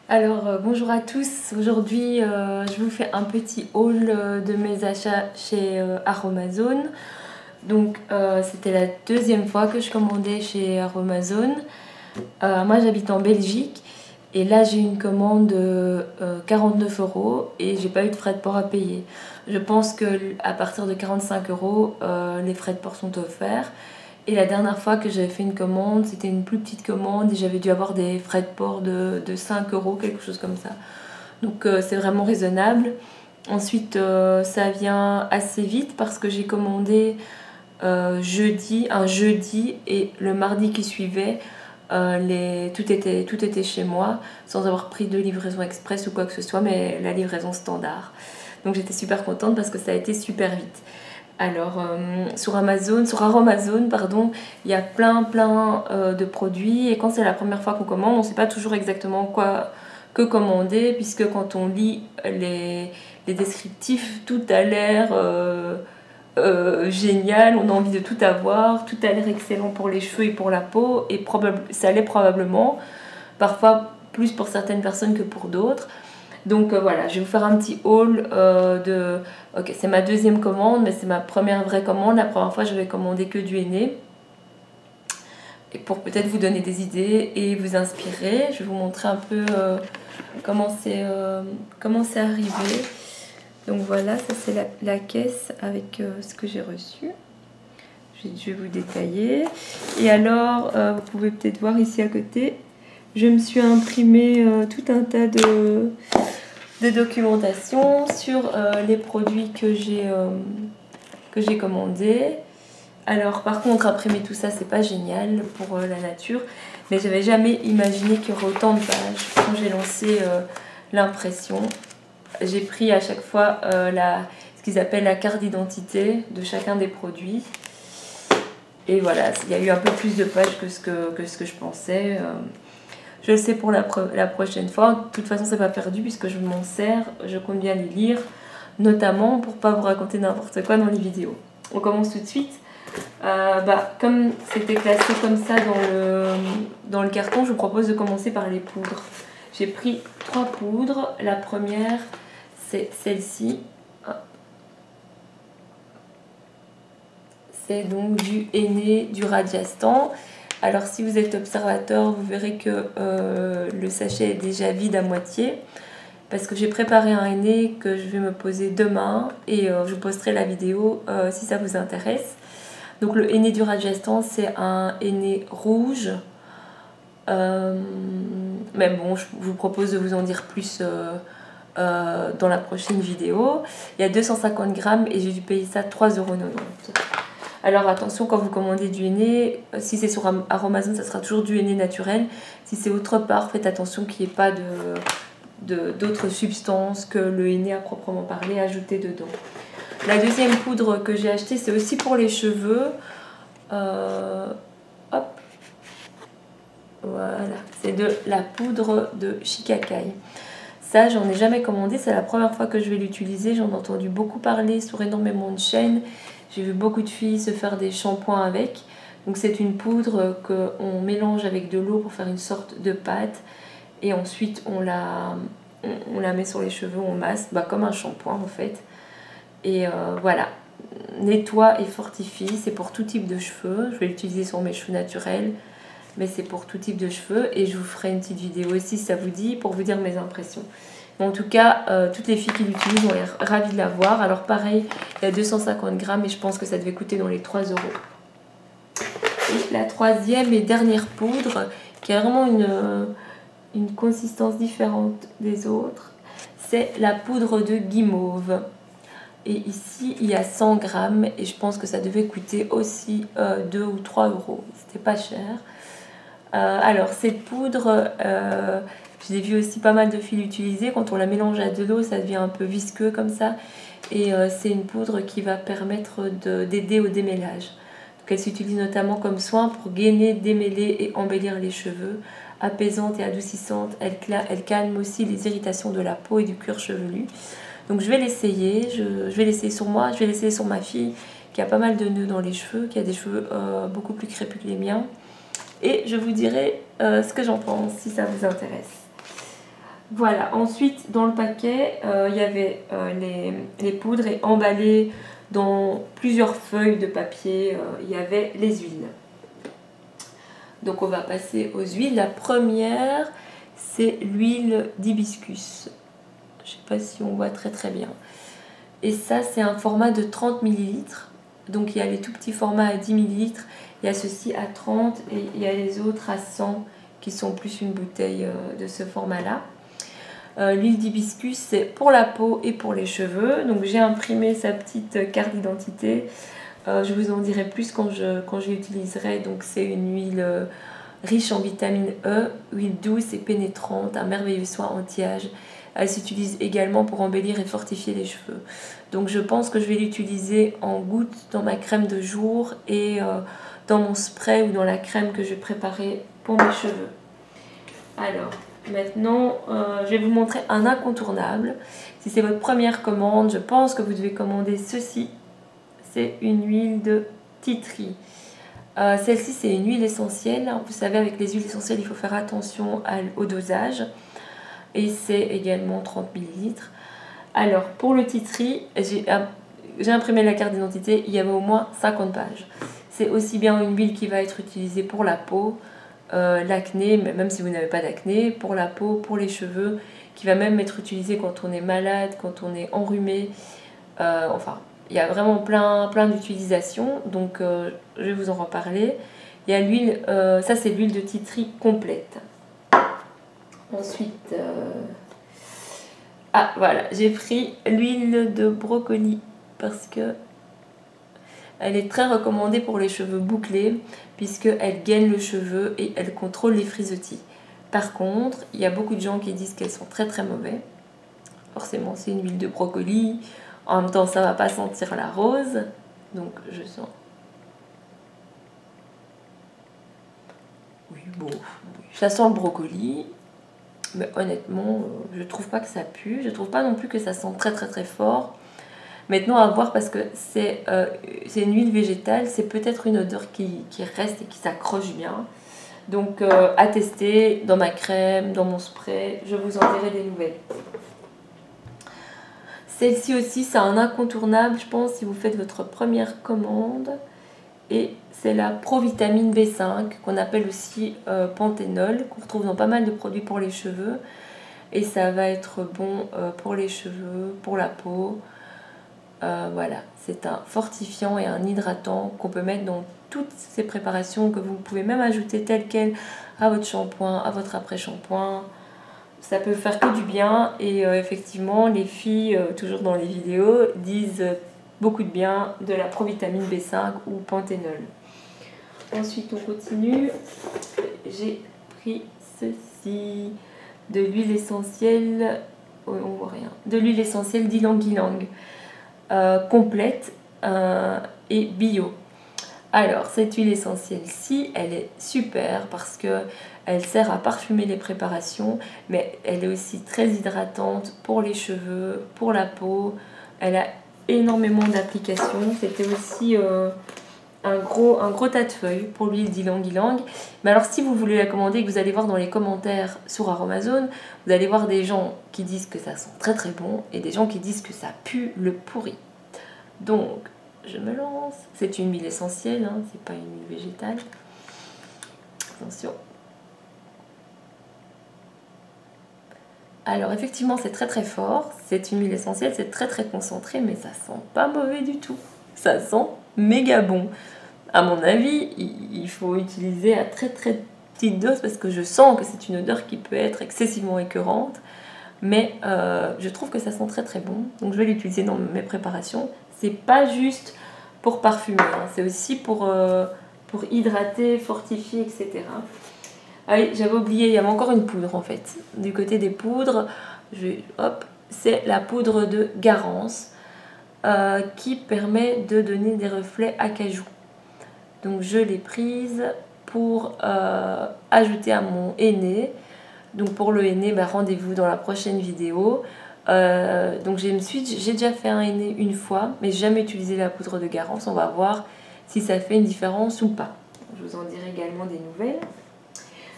Bonjour à tous. Aujourd'hui, je vous fais un petit haul de mes achats chez Aromazone. C'était la deuxième fois que je commandais chez Aromazone. Moi, j'habite en Belgique et là, j'ai une commande de 49 € et j'ai pas eu de frais de port à payer. Je pense que à partir de 45 €, les frais de port sont offerts. Et la dernière fois que j'avais fait une commande, c'était une plus petite commande et j'avais dû avoir des frais de port de 5 €, quelque chose comme ça. C'est vraiment raisonnable. Ensuite, ça vient assez vite parce que j'ai commandé un jeudi et le mardi qui suivait, tout était chez moi sans avoir pris de livraison express ou quoi que ce soit, mais la livraison standard. Donc j'étais super contente parce que ça a été super vite. Sur Aromazone, pardon, il y a plein de produits et quand c'est la première fois qu'on commande, on ne sait pas toujours exactement quoi que commander puisque quand on lit les descriptifs, tout a l'air génial, on a envie de tout avoir, tout a l'air excellent pour les cheveux et pour la peau et ça l'est probablement, parfois plus pour certaines personnes que pour d'autres. Voilà, je vais vous faire un petit haul de... Ok, c'est ma deuxième commande, mais c'est ma première vraie commande. La première fois, je vais commander que du henné. Et pour peut-être vous donner des idées et vous inspirer, je vais vous montrer un peu comment c'est arrivé. Donc voilà, ça c'est la caisse avec ce que j'ai reçu. Je vais vous détailler. Et alors, vous pouvez peut-être voir ici à côté, je me suis imprimé tout un tas de documentation sur les produits que j'ai commandés. Alors par contre, imprimer tout ça, c'est pas génial pour la nature, mais j'avais jamais imaginé qu'il y aurait autant de pages quand j'ai lancé l'impression. J'ai pris à chaque fois ce qu'ils appellent la carte d'identité de chacun des produits. Et voilà, il y a eu un peu plus de pages que ce que je pensais. Je le sais pour la prochaine fois. De toute façon, c'est pas perdu puisque je m'en sers. Je compte bien les lire, notamment pour pas vous raconter n'importe quoi dans les vidéos. On commence tout de suite. Comme c'était classé comme ça dans le carton, je vous propose de commencer par les poudres. J'ai pris 3 poudres. La première, c'est celle-ci. C'est donc du henné, du Radiastan. Alors si vous êtes observateur, vous verrez que le sachet est déjà vide à moitié parce que j'ai préparé un henné que je vais me poser demain et je vous posterai la vidéo si ça vous intéresse. Donc le henné du Rajasthan, c'est un henné rouge. Mais bon, je vous propose de vous en dire plus dans la prochaine vidéo. Il y a 250 grammes et j'ai dû payer ça 3,90 €. Alors attention, quand vous commandez du henné, si c'est sur Aromazone, ça sera toujours du henné naturel. Si c'est autre part, faites attention qu'il n'y ait pas d'autres substances que le henné à proprement parler ajoutées dedans. La deuxième poudre que j'ai achetée, c'est aussi pour les cheveux. Hop. Voilà, c'est de la poudre de Shikakai. Ça, j'en ai jamais commandé, c'est la première fois que je vais l'utiliser. J'en ai entendu beaucoup parler sur énormément de chaînes. J'ai vu beaucoup de filles se faire des shampoings avec. Donc c'est une poudre qu'on mélange avec de l'eau pour faire une sorte de pâte. Et ensuite on la met sur les cheveux, on masse, comme un shampoing en fait. Et voilà, nettoie et fortifie, c'est pour tout type de cheveux. Je vais l'utiliser sur mes cheveux naturels, mais c'est pour tout type de cheveux. Et je vous ferai une petite vidéo aussi si ça vous dit, pour vous dire mes impressions. Mais en tout cas, toutes les filles qui l'utilisent ont l'air ravies de l'avoir. Alors pareil, il y a 250 grammes et je pense que ça devait coûter dans les 3 €. Et la troisième et dernière poudre, qui a vraiment une consistance différente des autres, c'est la poudre de guimauve. Et ici, il y a 100 grammes et je pense que ça devait coûter aussi 2 ou 3 €. C'était pas cher. Alors, cette poudre, je l'ai vu aussi pas mal de filles l'utiliser. Quand on la mélange à de l'eau, ça devient un peu visqueux comme ça. Et c'est une poudre qui va permettre d'aider au démêlage. Donc, elle s'utilise notamment comme soin pour gainer, démêler et embellir les cheveux. Apaisante et adoucissante, elle calme aussi les irritations de la peau et du cuir chevelu. Donc je vais l'essayer, je vais l'essayer sur moi, je vais l'essayer sur ma fille qui a pas mal de nœuds dans les cheveux, qui a des cheveux beaucoup plus crépus que les miens. Et je vous dirai ce que j'en pense si ça vous intéresse. Voilà, ensuite dans le paquet, il y avait les poudres et emballées dans plusieurs feuilles de papier, il y avait les huiles. Donc on va passer aux huiles. La première, c'est l'huile d'hibiscus. Je ne sais pas si on voit très très bien. Et ça, c'est un format de 30 ml. Donc il y a les tout petits formats à 10 ml, il y a ceci à 30 et il y a les autres à 100 qui sont plus une bouteille de ce format-là. L'huile d'hibiscus, c'est pour la peau et pour les cheveux. Donc j'ai imprimé sa petite carte d'identité. Je vous en dirai plus quand je l'utiliserai. Donc c'est une huile riche en vitamine E, huile douce et pénétrante, un merveilleux soin anti-âge. Elle s'utilise également pour embellir et fortifier les cheveux. Donc je pense que je vais l'utiliser en gouttes dans ma crème de jour et dans mon spray ou dans la crème que je vais préparer pour mes cheveux. Alors maintenant, je vais vous montrer un incontournable. Si c'est votre première commande, je pense que vous devez commander ceci. C'est une huile de tea tree. Celle-ci, c'est une huile essentielle. Vous savez, avec les huiles essentielles, il faut faire attention au dosage. Et c'est également 30 ml. Alors, pour le tea tree, j'ai imprimé la carte d'identité, il y avait au moins 50 pages. C'est aussi bien une huile qui va être utilisée pour la peau, l'acné, même si vous n'avez pas d'acné, pour la peau, pour les cheveux, qui va même être utilisée quand on est malade, quand on est enrhumé. Enfin, il y a vraiment plein d'utilisations, donc je vais vous en reparler. Il y a l'huile, ça c'est l'huile de tea tree complète. Ensuite, voilà, j'ai pris l'huile de brocoli parce que elle est très recommandée pour les cheveux bouclés puisqu'elle gaine le cheveu et elle contrôle les frisottis. Par contre, il y a beaucoup de gens qui disent qu'elles sont très mauvaises. Forcément, c'est une huile de brocoli. En même temps, ça ne va pas sentir la rose. Donc, je sens. Oui, bon, ça sent le brocoli. Mais honnêtement, je trouve pas que ça pue. Je trouve pas non plus que ça sent très fort. Maintenant, à voir parce que c'est une huile végétale. C'est peut-être une odeur qui reste et qui s'accroche bien. Donc, à tester dans ma crème, dans mon spray. Je vous en dirai des nouvelles. Celle-ci aussi, c'est un incontournable, je pense, si vous faites votre première commande. Et c'est la Provitamine B5, qu'on appelle aussi panthénol, qu'on retrouve dans pas mal de produits pour les cheveux. Et ça va être bon pour les cheveux, pour la peau. Voilà, c'est un fortifiant et un hydratant qu'on peut mettre dans toutes ces préparations, que vous pouvez même ajouter telles quelles à votre shampoing, à votre après-shampoing. Ça peut faire que du bien et effectivement les filles, toujours dans les vidéos, disent beaucoup de bien de la provitamine B5 ou panthénol. Ensuite on continue, j'ai pris ceci, de l'huile essentielle, on voit rien, de l'huile essentielle d'ylang-ylang, complète et bio. Alors cette huile essentielle-ci, elle est super parce que elle sert à parfumer les préparations, mais elle est aussi très hydratante pour les cheveux, pour la peau. Elle a énormément d'applications. C'était aussi un gros tas de feuilles pour l'huile d'ylang-ylang. Mais alors si vous voulez la commander et que vous allez voir dans les commentaires sur Aromazone, vous allez voir des gens qui disent que ça sent très bon et des gens qui disent que ça pue le pourri. Donc je me lance. C'est une huile essentielle, hein, c'est pas une huile végétale. Attention. Alors effectivement c'est très fort, c'est une huile essentielle, c'est très concentré, mais ça sent pas mauvais du tout. Ça sent méga bon. À mon avis, il faut utiliser à très petite dose parce que je sens que c'est une odeur qui peut être excessivement écœurante. Mais je trouve que ça sent très bon, donc je vais l'utiliser dans mes préparations. C'est pas juste pour parfumer, hein, c'est aussi pour hydrater, fortifier, etc. Ah oui, j'avais oublié, il y avait encore une poudre en fait. Du côté des poudres, c'est la poudre de Garance qui permet de donner des reflets acajou. Donc je l'ai prise pour ajouter à mon henné. Donc pour le henné, rendez-vous dans la prochaine vidéo. Donc j'ai déjà fait un henné une fois, mais jamais utilisé la poudre de Garance. On va voir si ça fait une différence ou pas. Je vous en dirai également des nouvelles.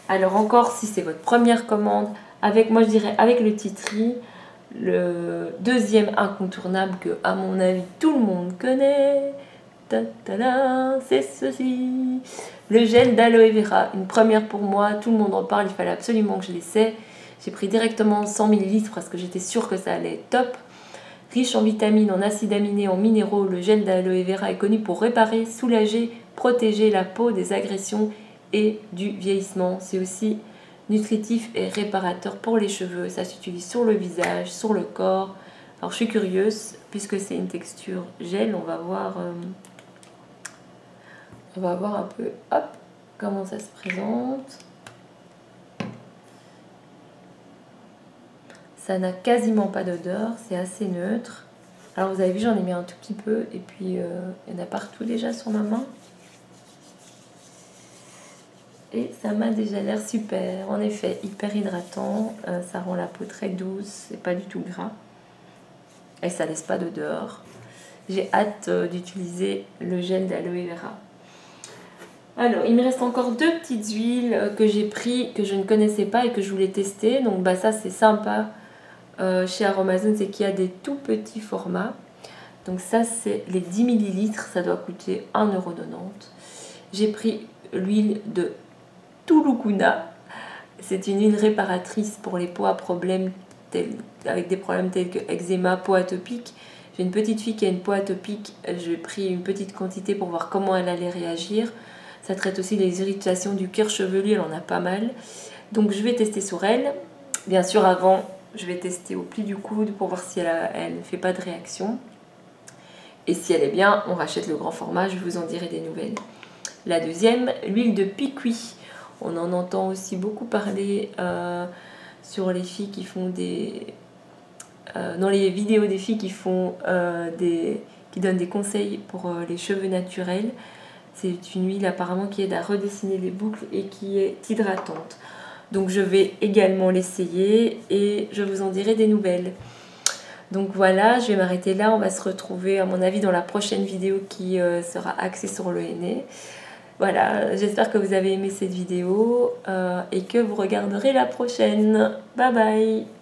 Alors encore, si c'est votre première commande, Avec, moi je dirais avec le tea tree, le deuxième incontournable que à mon avis tout le monde connaît, c'est ceci, le gel d'aloe vera. Une première pour moi, tout le monde en parle, il fallait absolument que je l'essaie. J'ai pris directement 100 ml parce que j'étais sûre que ça allait être top. Riche en vitamines, en acides aminés, en minéraux, le gel d'aloe vera est connu pour réparer, soulager, protéger la peau des agressions et du vieillissement. C'est aussi nutritif et réparateur pour les cheveux. Ça s'utilise sur le visage, sur le corps. Alors je suis curieuse, puisque c'est une texture gel, on va voir un peu hop, comment ça se présente. Ça n'a quasiment pas d'odeur, c'est assez neutre. Alors vous avez vu, j'en ai mis un tout petit peu et puis il y en a partout déjà sur ma main. Et ça m'a déjà l'air super, en effet, hyper hydratant, ça rend la peau très douce, c'est pas du tout gras. Et ça laisse pas d'odeur. J'ai hâte d'utiliser le gel d'aloe vera. Alors, il me reste encore 2 petites huiles que j'ai pris, que je ne connaissais pas et que je voulais tester. Donc bah ça c'est sympa chez Aromazone, c'est qu'il y a des tout petits formats. Donc ça c'est les 10 ml, ça doit coûter 1,90 €. J'ai pris l'huile de Tulukuna. C'est une huile réparatrice pour les peaux à problèmes avec des problèmes tels que eczéma, peau atopique. J'ai une petite fille qui a une peau atopique, j'ai pris une petite quantité pour voir comment elle allait réagir. Ça traite aussi les irritations du cuir chevelu, elle en a pas mal. Donc je vais tester sur elle. Bien sûr avant, je vais tester au pli du coude pour voir si elle ne fait pas de réaction. Et si elle est bien, on rachète le grand format, je vous en dirai des nouvelles. La deuxième, l'huile de piqui. On en entend aussi beaucoup parler sur les filles qui font des... dans les vidéos des filles qui font qui donnent des conseils pour les cheveux naturels. C'est une huile apparemment qui aide à redessiner les boucles et qui est hydratante. Donc je vais également l'essayer et je vous en dirai des nouvelles. Donc voilà, je vais m'arrêter là. On va se retrouver à mon avis dans la prochaine vidéo qui sera axée sur le henné. Voilà, j'espère que vous avez aimé cette vidéo et que vous regarderez la prochaine. Bye bye!